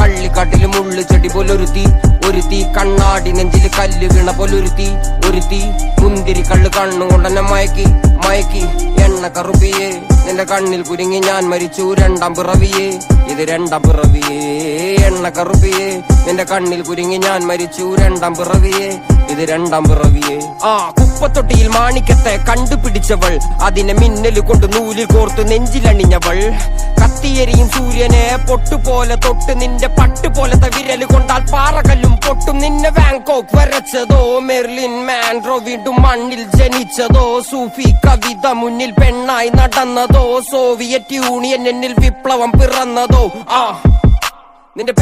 കള്ളിക്കാട്ടില് മുള്ളു ചെടി പോലൊരുത്തി, ഒരുത്തി കണ്ണാടി നെഞ്ചില് കല്ല് വീണ പോലൊരുത്തി, ഒരുത്തി മുന്തിരി കള്ള് കണ്ണുകൊണ്ടെന്നെ മയക്കി മയക്കി. എണ്ണ കറുപ്പിയേ നിന്റെ കണ്ണിൽ കുരുങ്ങി ഞാൻ മരിച്ചു രണ്ടാം പിറവിയേ, ഇത് രണ്ടാം പിറവിയേ. എണ്ണ കറുപ്പിയേ നിന്റെ കണ്ണിൽ കുരുങ്ങി ഞാൻ മരിച്ചു രണ്ടാം പിറവിയേ, ഇത് രണ്ടാം പിറവിയേ. കുപ്പത്തൊട്ടിയിൽ മാണിക്കത്തെ കണ്ടുപിടിച്ചവൾ, അതിനെ മിന്നല് കൊണ്ട് നൂലിൽ കോർത്ത് നെഞ്ചിലണിഞ്ഞവൾ. കത്തിയെരിയും സൂര്യനെ പൊട്ടുപോലെ തൊട്ട് നിന്റെ പട്ടുപോലത്തെ വിരല് കൊണ്ടാൽ പാറകല്ലും പൊട്ടും. നിന്നെ ബാങ്കോക്ക് വരച്ചതോ മെർലിൻ മാൻഡ്രോ വീണ്ടും മണ്ണിൽ ജനിച്ചതോ, സൂഫി കവിത മുന്നിൽ പെണ്ണായി നടന്നതോ, സോവിയറ്റ് യൂണിയൻ എന്നിൽ വിപ്ലവം പിറന്നതോ. നിന്റെ